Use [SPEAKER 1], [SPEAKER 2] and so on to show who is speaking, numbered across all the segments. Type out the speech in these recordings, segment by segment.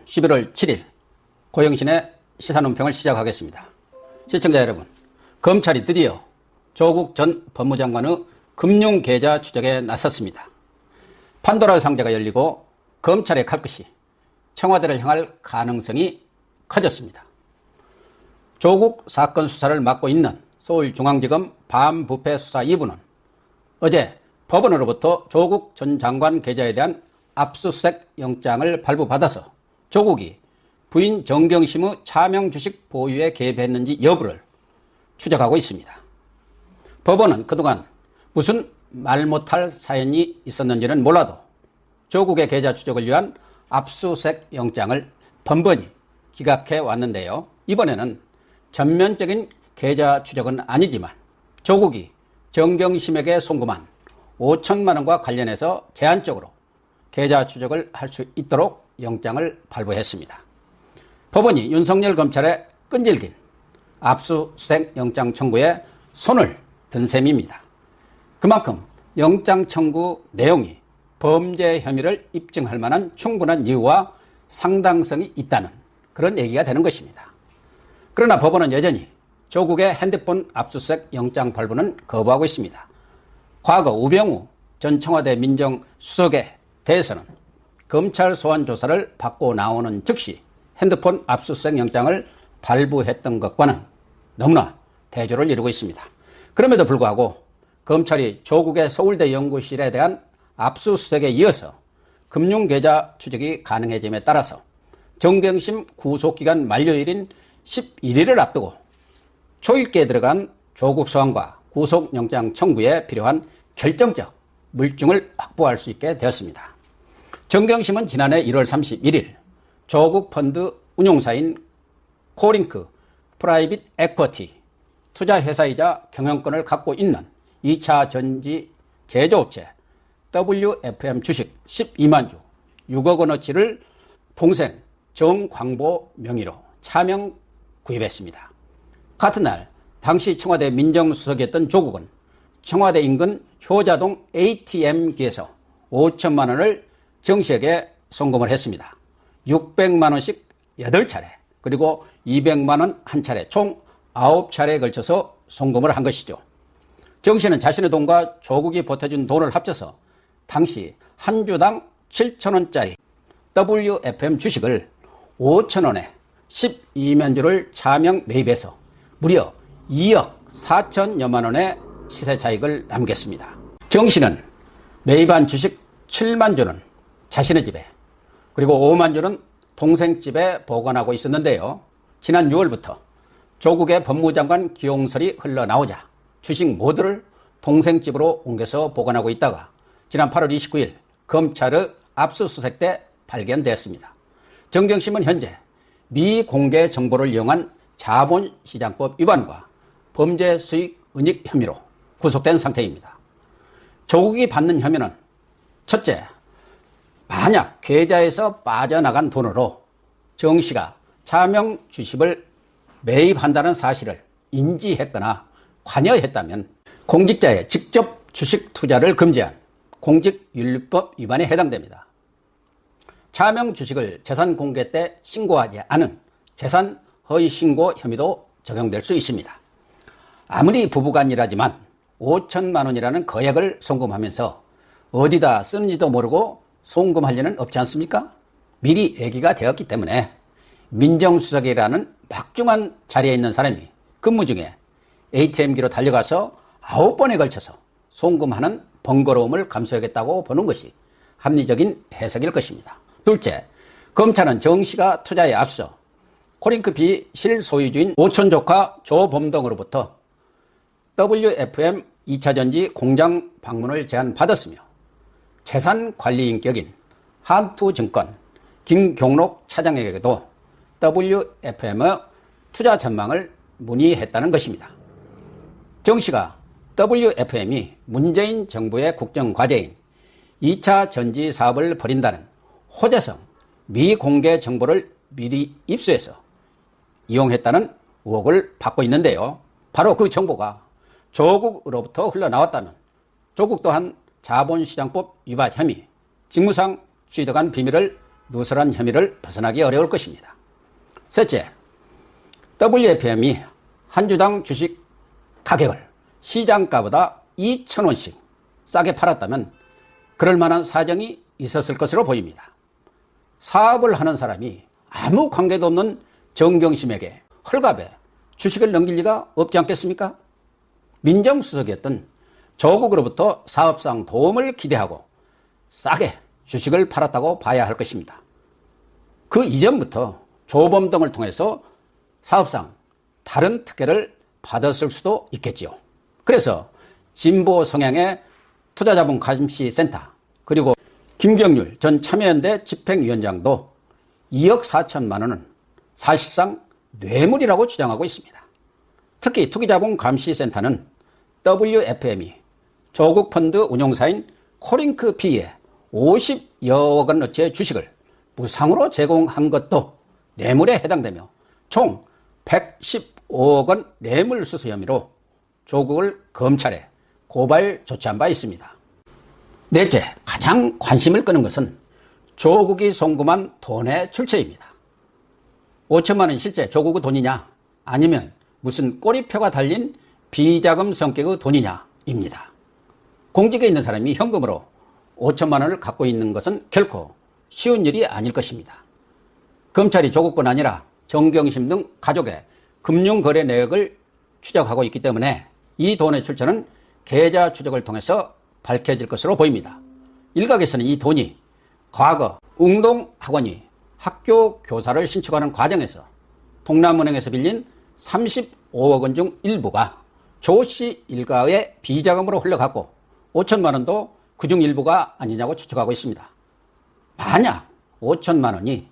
[SPEAKER 1] 11월 7일 고영신의 시사논평을 시작하겠습니다. 시청자 여러분, 검찰이 드디어 조국 전 법무장관의 금융계좌 추적에 나섰습니다. 판도라 상자가 열리고 검찰의 칼끝이 청와대를 향할 가능성이 커졌습니다. 조국 사건 수사를 맡고 있는 서울중앙지검 반부패 수사 2부는 어제 법원으로부터 조국 전 장관 계좌에 대한 압수수색 영장을 발부받아서 조국이 부인 정경심의 차명 주식 보유에 개입했는지 여부를 추적하고 있습니다. 법원은 그동안 무슨 말 못할 사연이 있었는지는 몰라도 조국의 계좌 추적을 위한 압수수색 영장을 번번이 기각해 왔는데요. 이번에는 전면적인 계좌 추적은 아니지만 조국이 정경심에게 송금한 5천만 원과 관련해서 제한적으로 계좌 추적을 할 수 있도록 영장을 발부했습니다. 법원이 윤석열 검찰의 끈질긴 압수수색 영장 청구에 손을 든 셈입니다. 그만큼 영장 청구 내용이 범죄 혐의를 입증할 만한 충분한 이유와 상당성이 있다는 그런 얘기가 되는 것입니다. 그러나 법원은 여전히 조국의 핸드폰 압수수색 영장 발부는 거부하고 있습니다. 과거 우병우 전 청와대 민정수석에 대해서는 검찰 소환 조사를 받고 나오는 즉시 핸드폰 압수수색 영장을 발부했던 것과는 너무나 대조를 이루고 있습니다. 그럼에도 불구하고 검찰이 조국의 서울대 연구실에 대한 압수수색에 이어서 금융계좌 추적이 가능해짐에 따라서 정경심 구속기간 만료일인 11일을 앞두고 초일기에 들어간 조국 소환과 구속영장 청구에 필요한 결정적 물증을 확보할 수 있게 되었습니다. 정경심은 지난해 1월 31일 조국 펀드 운용사인 코링크 프라이빗 에쿼티 투자회사이자 경영권을 갖고 있는 2차 전지 제조업체 WFM 주식 12만 주 6억 원어치를 동생 정광보 명의로 차명 구입했습니다. 같은 날 당시 청와대 민정수석이었던 조국은 청와대 인근 효자동 ATM기에서 5천만 원을 정 씨에게 송금을 했습니다. 600만 원씩 8차례 그리고 200만 원 한 차례 총 9차례에 걸쳐서 송금을 한 것이죠. 정 씨는 자신의 돈과 조국이 보태준 돈을 합쳐서 당시 한 주당 7천 원짜리 WFM 주식을 5천 원에 12만 주를 차명 매입해서 무려 2억 4천여만 원의 시세 차익을 남겼습니다. 정 씨는 매입한 주식 7만 주는 자신의 집에 그리고 5만 주는 동생 집에 보관하고 있었는데요. 지난 6월부터 조국의 법무장관 기용설이 흘러나오자 주식 모두를 동생 집으로 옮겨서 보관하고 있다가 지난 8월 29일 검찰의 압수수색 때 발견됐습니다. 정경심은 현재 미공개 정보를 이용한 자본시장법 위반과 범죄 수익 은닉 혐의로 구속된 상태입니다. 조국이 받는 혐의는 첫째, 만약 계좌에서 빠져나간 돈으로 정 씨가 차명 주식을 매입한다는 사실을 인지했거나 관여했다면 공직자의 직접 주식 투자를 금지한 공직윤리법 위반에 해당됩니다. 차명 주식을 재산 공개 때 신고하지 않은 재산 허위 신고 혐의도 적용될 수 있습니다. 아무리 부부간이라지만 5천만 원이라는 거액을 송금하면서 어디다 쓰는지도 모르고 송금할 리는 없지 않습니까? 미리 얘기가 되었기 때문에 민정수석이라는 막중한 자리에 있는 사람이 근무 중에 ATM기로 달려가서 9번에 걸쳐서 송금하는 번거로움을 감수하겠다고 보는 것이 합리적인 해석일 것입니다. 둘째, 검찰은 정 씨가 투자에 앞서 코링크비 실소유주인 오촌 조카 조범동으로부터 WFM 2차전지 공장 방문을 제안받았으며 재산관리인격인 한투증권 김경록 차장에게도 WFM의 투자 전망을 문의했다는 것입니다. 정 씨가 WFM이 문재인 정부의 국정과제인 2차 전지 사업을 벌인다는 호재성 미공개 정보를 미리 입수해서 이용했다는 의혹을 받고 있는데요. 바로 그 정보가 조국으로부터 흘러나왔다면 조국 또한 자본시장법 위반 혐의, 직무상 취득한 비밀을 누설한 혐의를 벗어나기 어려울 것입니다. 셋째, WFM이 한 주당 주식 가격을 시장가보다 2,000원씩 싸게 팔았다면 그럴 만한 사정이 있었을 것으로 보입니다. 사업을 하는 사람이 아무 관계도 없는 정경심에게 헐값에 주식을 넘길 리가 없지 않겠습니까? 민정수석이었던 조국으로부터 사업상 도움을 기대하고 싸게 주식을 팔았다고 봐야 할 것입니다. 그 이전부터 조범 등을 통해서 사업상 다른 특혜를 받았을 수도 있겠지요. 그래서 진보 성향의 투자자본감시센터 그리고 김경률 전 참여연대 집행위원장도 2억 4천만 원은 사실상 뇌물이라고 주장하고 있습니다. 특히 투기자본감시센터는 WFM이 조국 펀드 운용사인 코링크 B에 50여억 원어치의 주식을 무상으로 제공한 것도 뇌물에 해당되며 총 115억 원 뇌물수수 혐의로 조국을 검찰에 고발 조치한 바 있습니다. 넷째, 가장 관심을 끄는 것은 조국이 송금한 돈의 출처입니다. 5천만 원 실제 조국의 돈이냐 아니면 무슨 꼬리표가 달린 비자금 성격의 돈이냐입니다. 공직에 있는 사람이 현금으로 5천만 원을 갖고 있는 것은 결코 쉬운 일이 아닐 것입니다. 검찰이 조국뿐 아니라 정경심 등 가족의 금융거래 내역을 추적하고 있기 때문에 이 돈의 출처는 계좌 추적을 통해서 밝혀질 것으로 보입니다. 일각에서는 이 돈이 과거 웅동학원이 학교 교사를 신축하는 과정에서 동남은행에서 빌린 35억 원 중 일부가 조 씨 일가의 비자금으로 흘러갔고 5천만 원도 그중 일부가 아니냐고 추측하고 있습니다. 만약 5천만 원이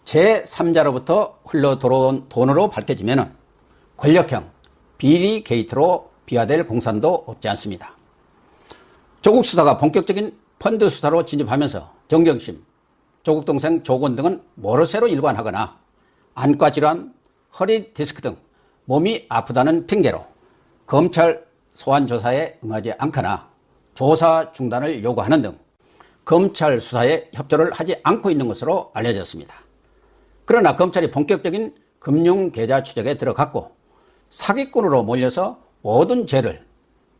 [SPEAKER 1] 제3자로부터 흘러 들어온 돈으로 밝혀지면 권력형 비리 게이트로 비화될 공산도 없지 않습니다. 조국 수사가 본격적인 펀드 수사로 진입하면서 정경심, 조국 동생 조건 등은 모르쇠로 일관하거나 안과 질환, 허리 디스크 등 몸이 아프다는 핑계로 검찰 소환 조사에 응하지 않거나 조사 중단을 요구하는 등 검찰 수사에 협조를 하지 않고 있는 것으로 알려졌습니다. 그러나 검찰이 본격적인 금융계좌 추적에 들어갔고 사기꾼으로 몰려서 모든 죄를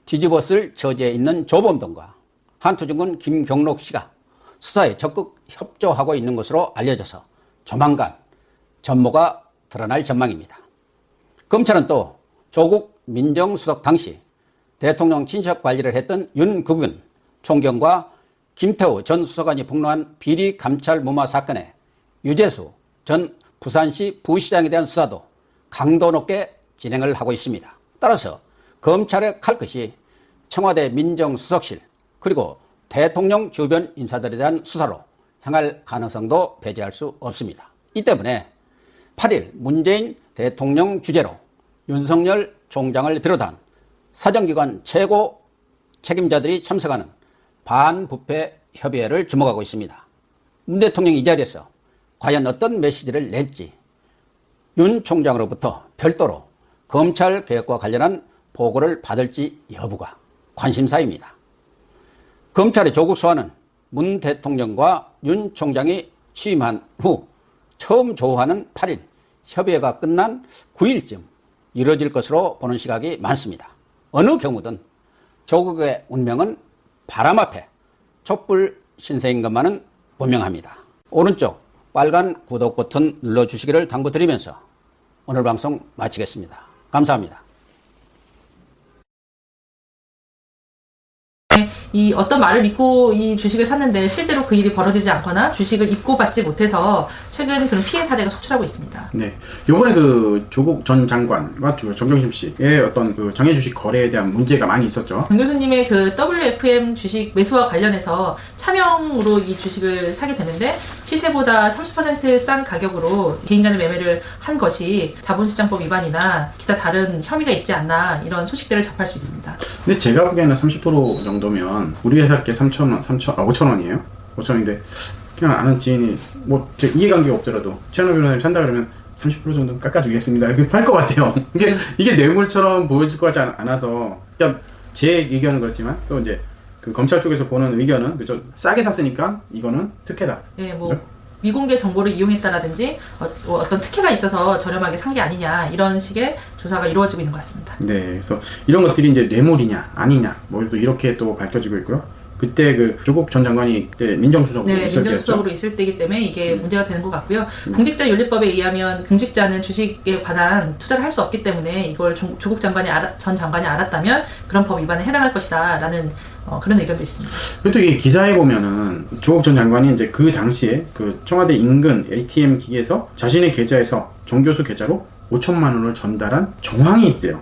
[SPEAKER 1] 뒤집어쓸 처지에 있는 조범동과 한투증권 김경록 씨가 수사에 적극 협조하고 있는 것으로 알려져서 조만간 전모가 드러날 전망입니다. 검찰은 또 조국 민정수석 당시 대통령 친척 관리를 했던 윤국은 총경과 김태우 전 수석관이 폭로한 비리 감찰 무마 사건에 유재수 전 부산시 부시장에 대한 수사도 강도 높게 진행을 하고 있습니다. 따라서 검찰의 칼 것이 청와대 민정수석실 그리고 대통령 주변 인사들에 대한 수사로 향할 가능성도 배제할 수 없습니다. 이 때문에 8일 문재인 대통령 주재로 윤석열 총장을 비롯한 사정기관 최고 책임자들이 참석하는 반부패 협의회를 주목하고 있습니다. 문 대통령이 이 자리에서 과연 어떤 메시지를 낼지 윤 총장으로부터 별도로 검찰 개혁과 관련한 보고를 받을지 여부가 관심사입니다. 검찰의 조국 수사는 문 대통령과 윤 총장이 취임한 후 처음 조우하는 8일 협의회가 끝난 9일쯤 이루어질 것으로 보는 시각이 많습니다. 어느 경우든 조국의 운명은 바람 앞에 촛불 신세인 것만은 분명합니다. 오른쪽 빨간 구독 버튼 눌러주시기를 당부드리면서 오늘 방송 마치겠습니다. 감사합니다.
[SPEAKER 2] 이 어떤 말을 믿고 이 주식을 샀는데 실제로 그 일이 벌어지지 않거나 주식을 입고받지 못해서 최근 그런 피해 사례가 속출하고 있습니다.
[SPEAKER 3] 네, 요번에 그 조국 전 장관과 정경심 씨의 어떤 그 정해주식 거래에 대한 문제가 많이 있었죠.
[SPEAKER 2] 정 교수님의 그 WFM 주식 매수와 관련해서 차명으로 이 주식을 사게 되는데 시세보다 30% 싼 가격으로 개인 간의 매매를 한 것이 자본시장법 위반이나 기타 다른 혐의가 있지 않나 이런 소식들을 접할 수 있습니다.
[SPEAKER 3] 근데 제가 보기에는 30% 정도면 우리 회사께 5,000원이에요. 5,000원인데 그냥 아는 지인이 뭐 이해관계가 없더라도 최현호 변호사님 산다 그러면 30% 정도 깎아주겠습니다 이렇게 팔 것 같아요. 이게 뇌물처럼 보여질 것 같지 않아서 그러니까 제 의견은 그렇지만 또 이제 그 검찰 쪽에서 보는 의견은 그죠, 싸게 샀으니까 이거는 특혜다.
[SPEAKER 2] 네, 뭐
[SPEAKER 3] 그죠?
[SPEAKER 2] 미공개 정보를 이용했다라든지 어떤 특혜가 있어서 저렴하게 산 게 아니냐 이런 식의 조사가 이루어지고 있는 것 같습니다.
[SPEAKER 3] 네, 그래서 이런 것들이 이제 뇌물이냐 아니냐 뭐 또 이렇게 또 밝혀지고 있고요. 그때 그 조국 전 장관이 그때 민정수석으로
[SPEAKER 2] 네,
[SPEAKER 3] 있을
[SPEAKER 2] 민정수석으로
[SPEAKER 3] 때였죠.
[SPEAKER 2] 있을 때이기 때문에 이게 문제가 되는 것 같고요. 공직자윤리법에 의하면 공직자는 주식에 관한 투자를 할 수 없기 때문에 이걸 조국 전 장관이 알았다면 그런 법 위반에 해당할 것이다라는 그런 의견도 있습니다.
[SPEAKER 3] 그리고 이 기사에 보면은 조국 전 장관이 이제 그 당시에 그 청와대 인근 ATM 기기에서 자신의 계좌에서 정교수 계좌로 5천만 원을 전달한 정황이 있대요.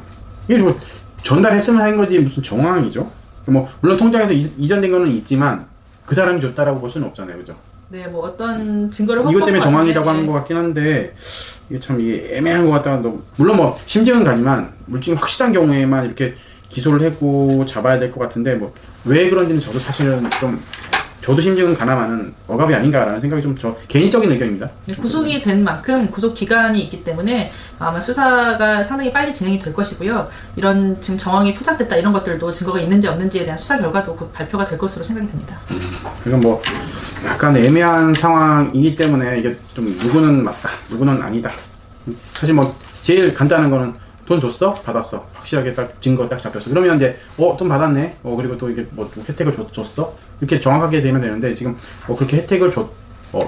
[SPEAKER 3] 이게 뭐 전달했으면 한 거지 무슨 정황이죠? 뭐 물론 통장에서 이전된 거는 있지만 그 사람이 줬다라고 볼 수는 없잖아요, 그죠?
[SPEAKER 2] 네, 뭐 어떤 증거를
[SPEAKER 3] 이것 때문에 정황이라고
[SPEAKER 2] 같은데,
[SPEAKER 3] 하는 것 같긴 한데 이게 참 이게 애매한 것 같다. 물론 뭐 심증은 가지만 물증이 확실한 경우에만 이렇게 기소를 했고 잡아야 될 것 같은데 뭐 왜 그런지는 저도 사실은 좀 저도 심증은 가나마는 억압이 아닌가라는 생각이 좀 저 개인적인 의견입니다.
[SPEAKER 2] 네, 구속이 된 만큼 구속 기간이 있기 때문에 아마 수사가 상당히 빨리 진행이 될 것이고요. 이런 지금 정황이 포착됐다 이런 것들도 증거가 있는지 없는지에 대한 수사 결과도 곧 발표가 될 것으로 생각이 듭니다.
[SPEAKER 3] 그래서 뭐 약간 애매한 상황이기 때문에 이게 좀 누구는 맞다, 누구는 아니다. 사실 뭐 제일 간단한 거는 돈 줬어? 받았어. 확실하게 딱 증거 딱 잡혔어. 그러면 이제 돈 받았네. 그리고 또 이게 뭐 혜택을 줬어? 이렇게 정확하게 되면 되는데 지금 그렇게 혜택을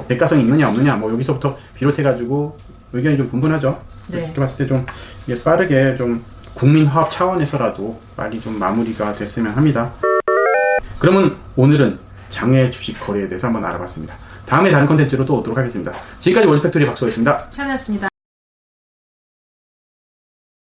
[SPEAKER 3] 대가성이 있느냐 없느냐 뭐 여기서부터 비롯해가지고 의견이 좀 분분하죠.
[SPEAKER 2] 네.
[SPEAKER 3] 이렇게 봤을 때 좀 이게 빠르게 좀 국민 화합 차원에서라도 빨리 좀 마무리가 됐으면 합니다. 그러면 오늘은 장외 주식 거래에 대해서 한번 알아봤습니다. 다음에 다른 컨텐츠로 또 오도록 하겠습니다. 지금까지 월드팩토리 박수호였습니다.
[SPEAKER 2] 시간이었습니다.